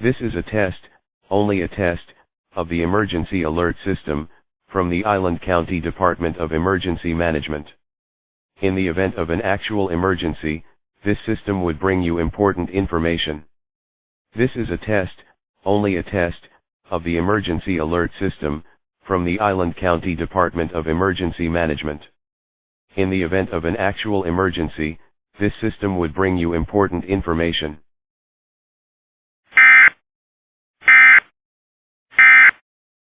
This is a test, only a test, of the emergency alert system, from the Island County Department of Emergency Management. In the event of an actual emergency, this system would bring you important information. This is a test, only a test, of the emergency alert system, from the Island County Department of Emergency Management. In the event of an actual emergency, this system would bring you important information.